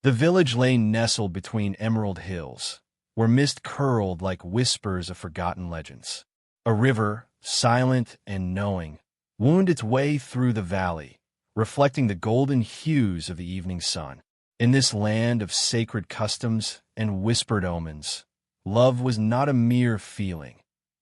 The village lay nestled between emerald hills, where mist curled like whispers of forgotten legends. A river, silent and knowing, wound its way through the valley, reflecting the golden hues of the evening sun. In this land of sacred customs and whispered omens, love was not a mere feeling.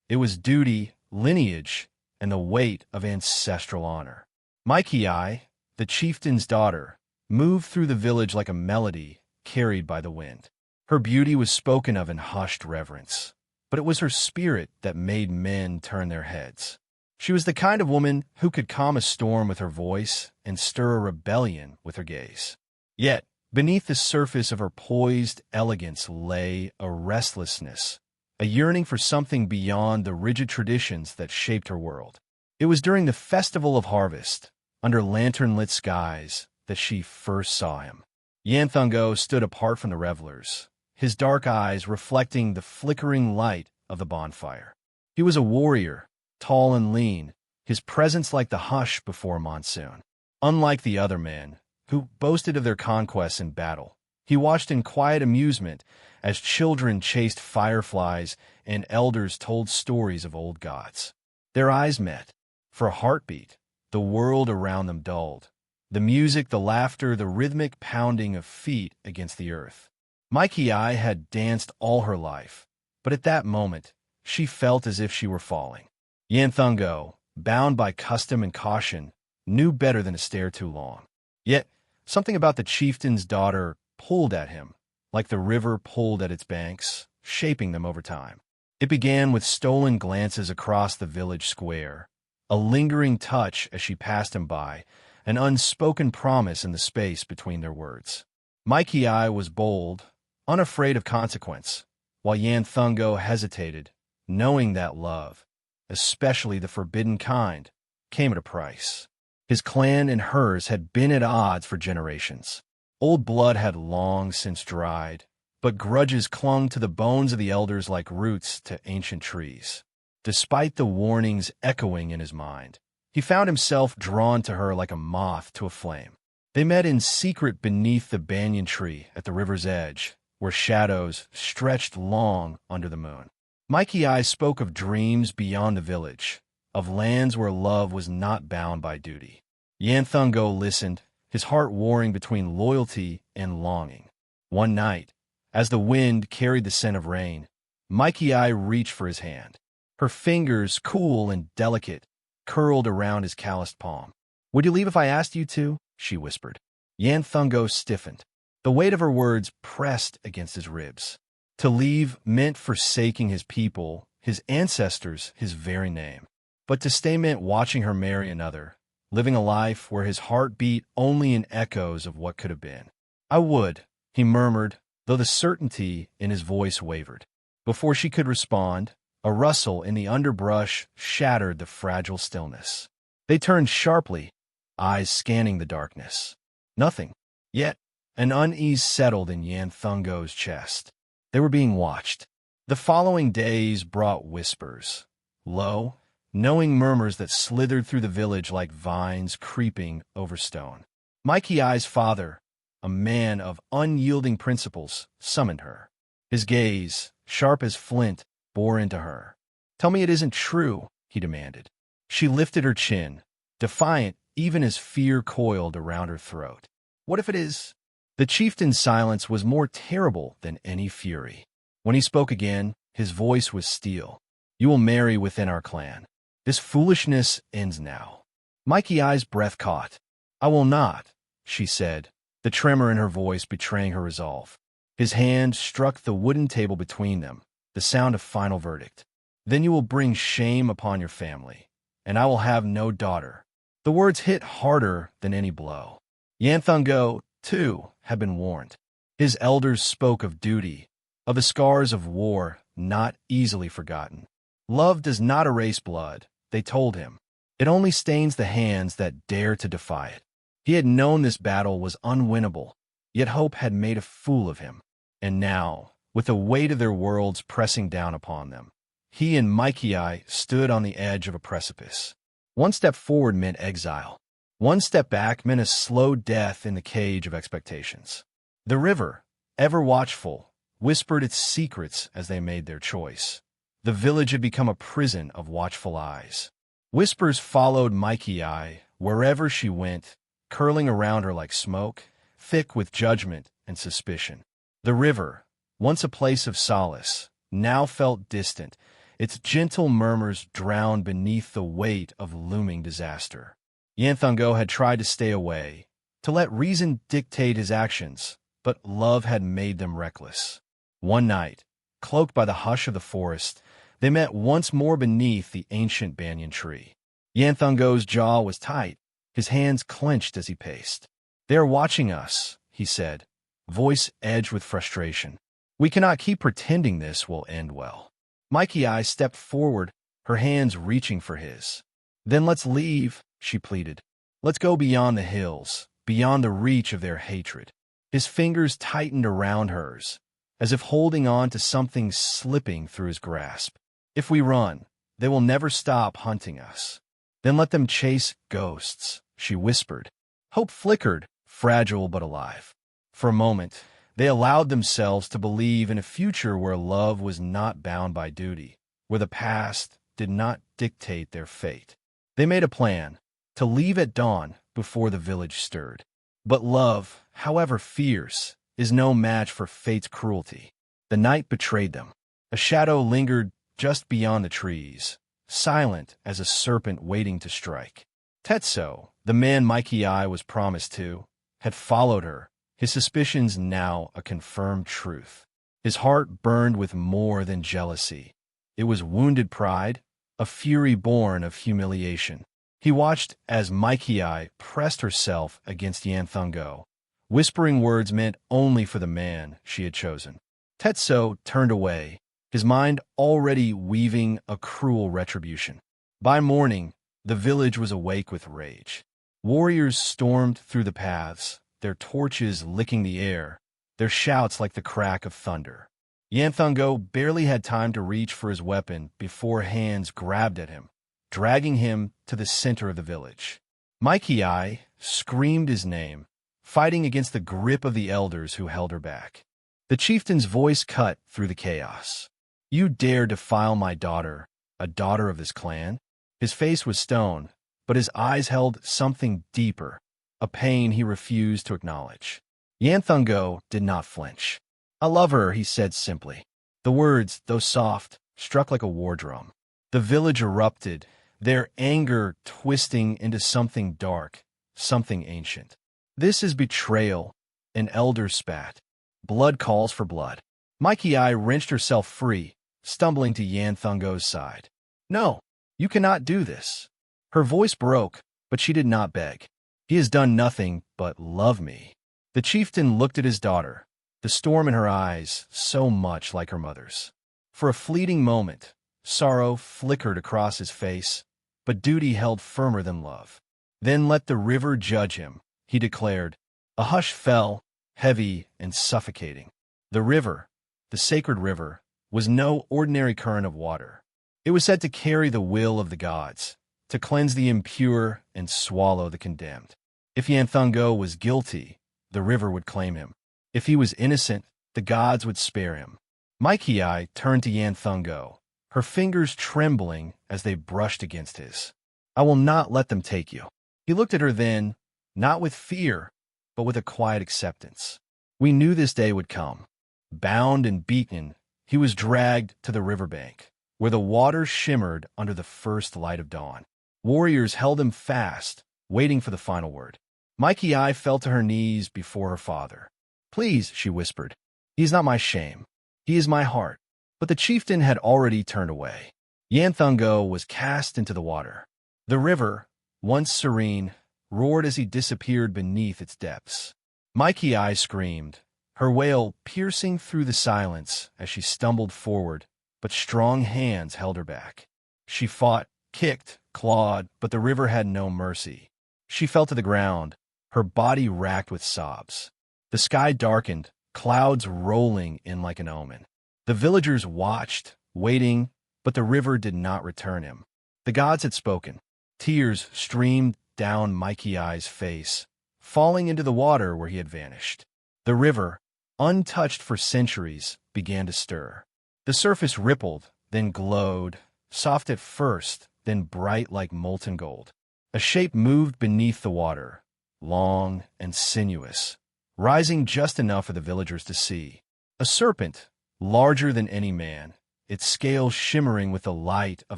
It was duty, lineage, and the weight of ancestral honor. Mikei, the chieftain's daughter, moved through the village like a melody carried by the wind. Her beauty was spoken of in hushed reverence, but it was her spirit that made men turn their heads. She was the kind of woman who could calm a storm with her voice and stir a rebellion with her gaze. Yet, beneath the surface of her poised elegance lay a restlessness, a yearning for something beyond the rigid traditions that shaped her world. It was during the Festival of Harvest, under lantern-lit skies, that she first saw him. Yanthungo stood apart from the revelers, his dark eyes reflecting the flickering light of the bonfire. He was a warrior, tall and lean, his presence like the hush before monsoon. Unlike the other men, who boasted of their conquests in battle, he watched in quiet amusement as children chased fireflies and elders told stories of old gods. Their eyes met. For a heartbeat, the world around them dulled. The music, the laughter, the rhythmic pounding of feet against the earth. Mikei had danced all her life, but at that moment, she felt as if she were falling. Yanthungo, bound by custom and caution, knew better than to stare too long. Yet, something about the chieftain's daughter pulled at him, like the river pulled at its banks, shaping them over time. It began with stolen glances across the village square, a lingering touch as she passed him by, an unspoken promise in the space between their words. Mikei was bold, unafraid of consequence, while Yanthungo hesitated, knowing that love, especially the forbidden kind, came at a price. His clan and hers had been at odds for generations. Old blood had long since dried, but grudges clung to the bones of the elders like roots to ancient trees. Despite the warnings echoing in his mind, he found himself drawn to her like a moth to a flame. They met in secret beneath the banyan tree at the river's edge, where shadows stretched long under the moon. Mikei spoke of dreams beyond the village, of lands where love was not bound by duty. Yanthungo listened, his heart warring between loyalty and longing. One night, as the wind carried the scent of rain, Mikei reached for his hand. Her fingers, cool and delicate, curled around his calloused palm. "Would you leave if I asked you to?" she whispered. Yanthungo stiffened. The weight of her words pressed against his ribs. To leave meant forsaking his people, his ancestors, his very name. But to stay meant watching her marry another, living a life where his heart beat only in echoes of what could have been. "I would," he murmured, though the certainty in his voice wavered. Before she could respond, a rustle in the underbrush shattered the fragile stillness. They turned sharply, eyes scanning the darkness. Nothing. Yet, an unease settled in Yanthungo's chest. They were being watched. The following days brought whispers. Low, knowing murmurs that slithered through the village like vines creeping over stone. Mikei's father, a man of unyielding principles, summoned her. His gaze, sharp as flint, bore into her. "Tell me it isn't true," he demanded. She lifted her chin, defiant even as fear coiled around her throat. "What if it is?" The chieftain's silence was more terrible than any fury. When he spoke again, his voice was steel. "You will marry within our clan. This foolishness ends now." Mikei's breath caught. "I will not," she said, the tremor in her voice betraying her resolve. His hand struck the wooden table between them, the sound of final verdict. "Then you will bring shame upon your family, and I will have no daughter." The words hit harder than any blow. Yanthungo, too, had been warned. His elders spoke of duty, of the scars of war not easily forgotten. Love does not erase blood, they told him. It only stains the hands that dare to defy it. He had known this battle was unwinnable, yet hope had made a fool of him. And now, with the weight of their worlds pressing down upon them, he and Mikei stood on the edge of a precipice. One step forward meant exile. One step back meant a slow death in the cage of expectations. The river, ever watchful, whispered its secrets as they made their choice. The village had become a prison of watchful eyes. Whispers followed Mikey Eye wherever she went, curling around her like smoke, thick with judgment and suspicion. The river, once a place of solace, now felt distant, its gentle murmurs drowned beneath the weight of looming disaster. Yanthungo had tried to stay away, to let reason dictate his actions, but love had made them reckless. One night, cloaked by the hush of the forest, they met once more beneath the ancient banyan tree. Yanthungo's jaw was tight, his hands clenched as he paced. "They are watching us," he said, voice edged with frustration. "We cannot keep pretending this will end well." Mikey Eye stepped forward, her hands reaching for his. "Then let's leave," she pleaded. "Let's go beyond the hills, beyond the reach of their hatred." His fingers tightened around hers, as if holding on to something slipping through his grasp. "If we run, they will never stop hunting us." "Then let them chase ghosts," she whispered. Hope flickered, fragile but alive. For a moment, they allowed themselves to believe in a future where love was not bound by duty, where the past did not dictate their fate. They made a plan, to leave at dawn before the village stirred. But love, however fierce, is no match for fate's cruelty. The night betrayed them. A shadow lingered just beyond the trees, silent as a serpent waiting to strike. Tetsuo, the man Mikey Eye was promised to, had followed her, his suspicions now a confirmed truth. His heart burned with more than jealousy. It was wounded pride, a fury born of humiliation. He watched as Mikey Eye pressed herself against Yanthungo, whispering words meant only for the man she had chosen. Tetsuo turned away, his mind already weaving a cruel retribution. By morning, the village was awake with rage. Warriors stormed through the paths, their torches licking the air, their shouts like the crack of thunder. Yanthungo barely had time to reach for his weapon before hands grabbed at him, dragging him to the center of the village. Mikey Eye screamed his name, fighting against the grip of the elders who held her back. The chieftain's voice cut through the chaos. "You dare defile my daughter, a daughter of this clan?" His face was stone, but his eyes held something deeper, a pain he refused to acknowledge. Yanthungo did not flinch. "I love her," he said simply. The words, though soft, struck like a war drum. The village erupted, their anger twisting into something dark, something ancient. "This is betrayal," an elder spat. "Blood calls for blood." Mikey Eye wrenched herself free, stumbling to Yanthungo's side. "No, you cannot do this." Her voice broke, but she did not beg. "He has done nothing but love me." The chieftain looked at his daughter, the storm in her eyes so much like her mother's. For a fleeting moment, sorrow flickered across his face, but duty held firmer than love. "Then let the river judge him," he declared. A hush fell, heavy and suffocating. The river, the sacred river, was no ordinary current of water. It was said to carry the will of the gods, to cleanse the impure and swallow the condemned. If Yanthungo was guilty, the river would claim him. If he was innocent, the gods would spare him. Mikey Eye turned to Yanthungo, her fingers trembling as they brushed against his. "I will not let them take you." He looked at her then, not with fear, but with a quiet acceptance. We knew this day would come. Bound and beaten, he was dragged to the riverbank, where the water shimmered under the first light of dawn. Warriors held him fast, waiting for the final word. Mikey Eye fell to her knees before her father. "Please," she whispered. "He is not my shame. He is my heart." But the chieftain had already turned away. Yanthungo was cast into the water. The river, once serene, roared as he disappeared beneath its depths. Mikey Eye screamed, her wail piercing through the silence as she stumbled forward, but strong hands held her back. She fought, kicked, clawed, but the river had no mercy. She fell to the ground, her body racked with sobs. The sky darkened, clouds rolling in like an omen. The villagers watched, waiting, but the river did not return him. The gods had spoken. Tears streamed down Mikey Eye's face, falling into the water where he had vanished. The river, untouched for centuries, began to stir. The surface rippled, then glowed, soft at first, then bright like molten gold. A shape moved beneath the water, long and sinuous, rising just enough for the villagers to see. A serpent, larger than any man, its scales shimmering with the light of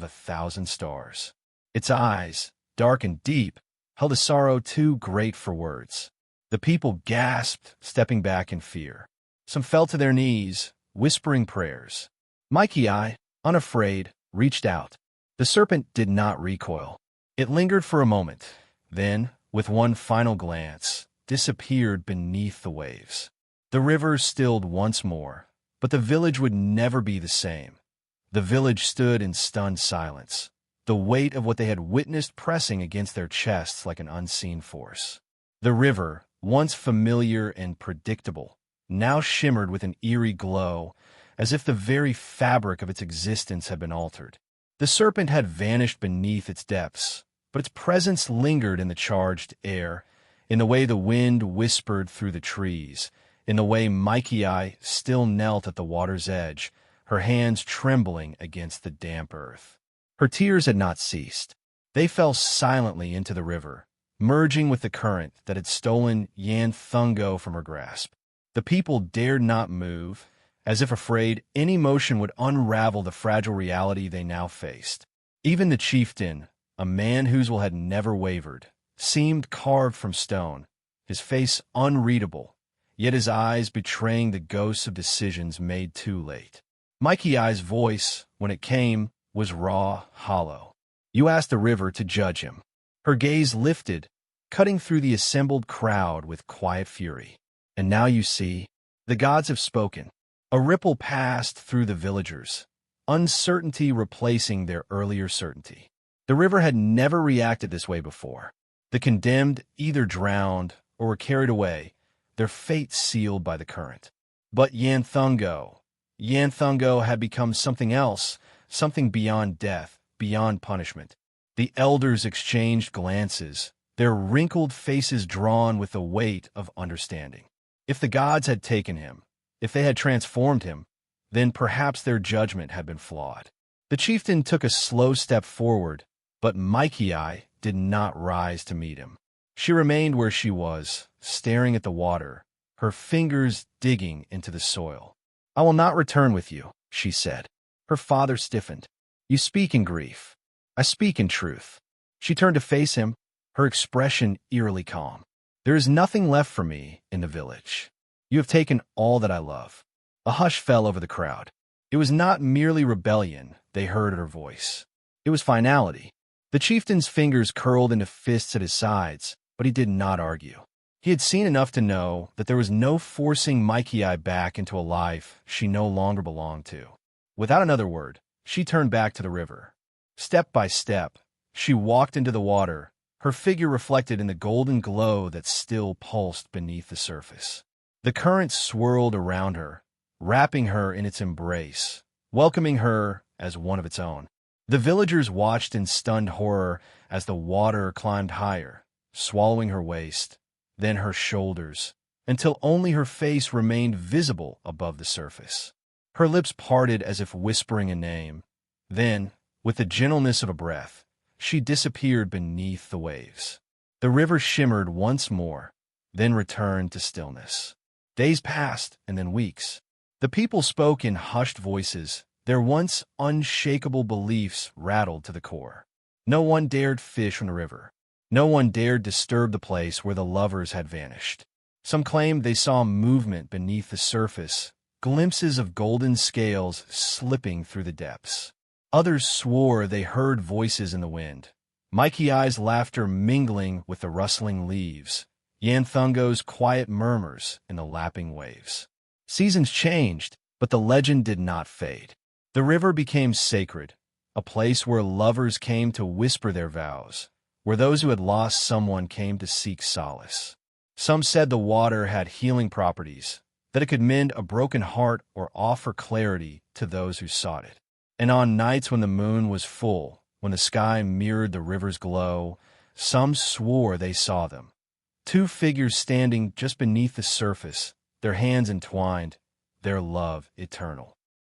1,000 stars. Its eyes, dark and deep, held a sorrow too great for words. The people gasped, stepping back in fear. Some fell to their knees, whispering prayers. Mikey, unafraid, reached out. The serpent did not recoil. It lingered for a moment, then, with one final glance, disappeared beneath the waves. The river stilled once more, but the village would never be the same. The village stood in stunned silence, the weight of what they had witnessed pressing against their chests like an unseen force. The river, once familiar and predictable, now shimmered with an eerie glow, as if the very fabric of its existence had been altered. The serpent had vanished beneath its depths, but its presence lingered in the charged air, in the way the wind whispered through the trees, in the way Mikey still knelt at the water's edge, her hands trembling against the damp earth. Her tears had not ceased. They fell silently into the river, merging with the current that had stolen Yanthungo from her grasp. The people dared not move, as if afraid any motion would unravel the fragile reality they now faced. Even the chieftain, a man whose will had never wavered, seemed carved from stone, his face unreadable, yet his eyes betraying the ghosts of decisions made too late. Mikey's voice, when it came, was raw, hollow. You asked the river to judge him. Her gaze lifted, cutting through the assembled crowd with quiet fury. And now you see, the gods have spoken. A ripple passed through the villagers, uncertainty replacing their earlier certainty. The river had never reacted this way before. The condemned either drowned or were carried away, their fate sealed by the current. But Yanthungo had become something else, something beyond death, beyond punishment. The elders exchanged glances, their wrinkled faces drawn with the weight of understanding. If the gods had taken him, if they had transformed him, then perhaps their judgment had been flawed. The chieftain took a slow step forward, but Mikey did not rise to meet him. She remained where she was, staring at the water, her fingers digging into the soil. I will not return with you, she said. Her father stiffened. You speak in grief. I speak in truth. She turned to face him, her expression eerily calm. There is nothing left for me in the village. You have taken all that I love. A hush fell over the crowd. It was not merely rebellion, they heard her voice. It was finality. The chieftain's fingers curled into fists at his sides, but he did not argue. He had seen enough to know that there was no forcing Mikey back into a life she no longer belonged to. Without another word, she turned back to the river. Step by step, she walked into the water, her figure reflected in the golden glow that still pulsed beneath the surface. The current swirled around her, wrapping her in its embrace, welcoming her as one of its own. The villagers watched in stunned horror as the water climbed higher, swallowing her waist, then her shoulders, until only her face remained visible above the surface. Her lips parted as if whispering a name. Then, with the gentleness of a breath, she disappeared beneath the waves. The river shimmered once more, then returned to stillness. Days passed, and then weeks. The people spoke in hushed voices, their once unshakable beliefs rattled to the core. No one dared fish in the river. No one dared disturb the place where the lovers had vanished. Some claimed they saw movement beneath the surface, glimpses of golden scales slipping through the depths. Others swore they heard voices in the wind, Mikey's laughter mingling with the rustling leaves, Yanthungo's quiet murmurs in the lapping waves. Seasons changed, but the legend did not fade. The river became sacred, a place where lovers came to whisper their vows, where those who had lost someone came to seek solace. Some said the water had healing properties, that it could mend a broken heart or offer clarity to those who sought it. And on nights when the moon was full, when the sky mirrored the river's glow, some swore they saw them. Two figures standing just beneath the surface, their hands entwined, their love eternal.